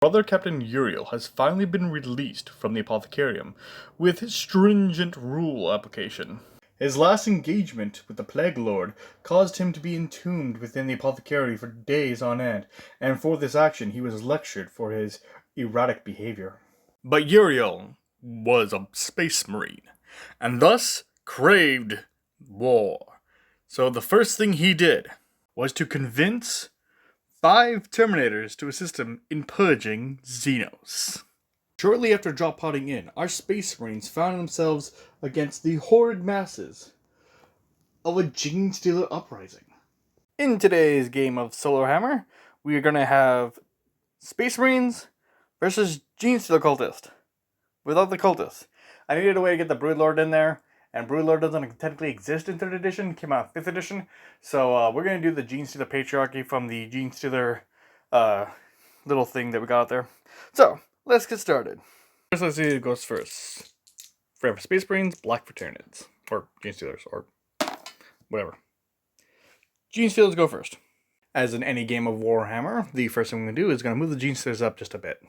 Brother Captain Uriel has finally been released from the Apothecarium with his stringent rule application. His last engagement with the Plague Lord caused him to be entombed within the apothecary for days on end, and for this action he was lectured for his erratic behavior. But Uriel was a space marine, and thus craved war. So the first thing he did was to convince 5 Terminators to assist him in purging Xenos. Shortly after drop podding in, our Space Marines found themselves against the horrid masses of a Gene Stealer uprising. In today's game of Solar Hammer, we are going to have Space Marines versus Gene Stealer Cultist. Without the Cultist. I needed a way to get the Broodlord in there, and Broodlord doesn't technically exist in 3rd edition, came out in 5th edition, so we're going to do the Gene Stealer Patriarchy from the Gene Stealer little thing that we got out there. So, let's get started. First, let's see who goes first. Red for Space Marines, black for Tyranids. Or Gene Stealers, or whatever. Gene Stealers go first. As in any game of Warhammer, the first thing we're going to do is going to move the Gene Stealers up just a bit.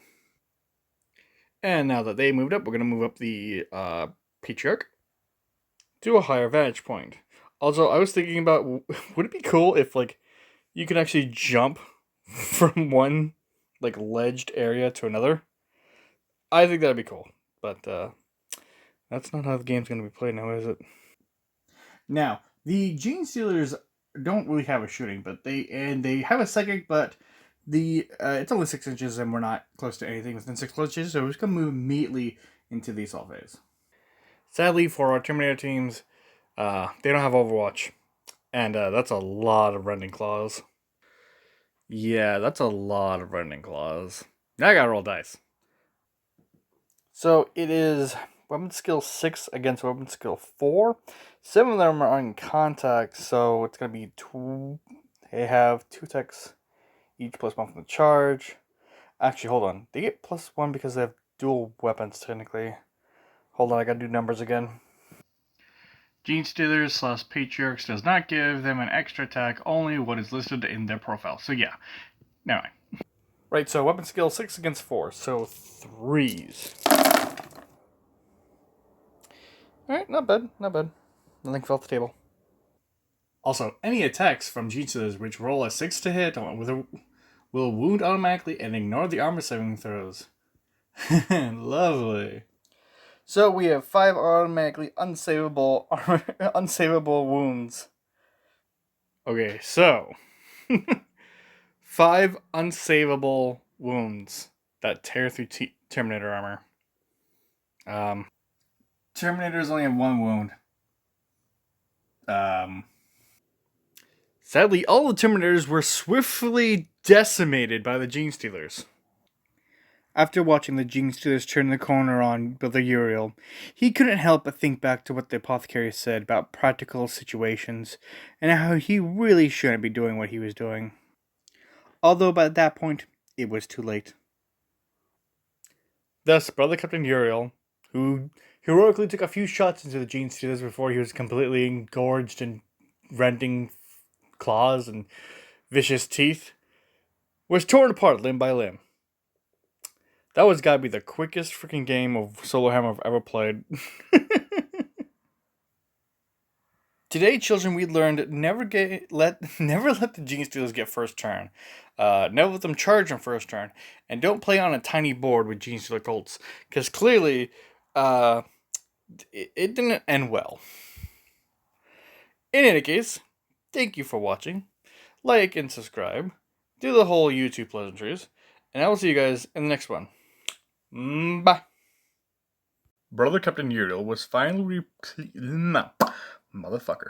And now that they moved up, we're going to move up the Patriarch to a higher vantage point. Also, I was thinking about, would it be cool if, like, you could actually jump from one, like, ledged area to another? I think that'd be cool, but that's not how the game's going to be played now, is it? Now, the Gene Stealers don't really have a shooting, but they have a psychic, but it's only 6 inches, and we're not close to anything within 6 inches, so we're just going to move immediately into the assault phase. Sadly, for our Terminator teams, they don't have Overwatch, and that's a lot of Rending Claws. Yeah, that's a lot of Rending Claws. Now I gotta roll dice. So it is weapon skill 6 against weapon skill 4. 7 of them are in contact, so it's going to be 2. They have 2 attacks, each +1 from the charge. Actually, hold on. They get +1 because they have dual weapons, technically. Hold on, I gotta do numbers again. Gene Stealers / Patriarchs does not give them an extra attack, only what is listed in their profile. So yeah, never mind. Right, so weapon skill 6 against 4, so 3s. Alright, not bad, not bad. Nothing fell off the table. Also, any attacks from Gene Stealers which roll a 6 to hit will wound automatically and ignore the armor saving throws. Lovely. So we have 5 automatically unsavable wounds. Okay, so 5 unsavable wounds that tear through Terminator armor. Terminators only have 1 wound. Sadly, all the Terminators were swiftly decimated by the Gene Stealers. After watching the Gene Stealers turn the corner on Brother Uriel, he couldn't help but think back to what the apothecary said about practical situations, and how he really shouldn't be doing what he was doing. Although by that point, it was too late. Thus, Brother Captain Uriel, who heroically took a few shots into the Gene Stealers before he was completely engorged and rending claws and vicious teeth, was torn apart limb by limb. That was gotta be the quickest freaking game of Solar Hammer I've ever played. Today, children, we learned never let the Gene Stealers get first turn. Never let them charge on first turn, and don't play on a tiny board with Gene Stealer Colts, because clearly, it didn't end well. In any case, thank you for watching. Like and subscribe. Do the whole YouTube pleasantries, and I will see you guys in the next one. Bye. Brother Captain Uriel was finally motherfucker.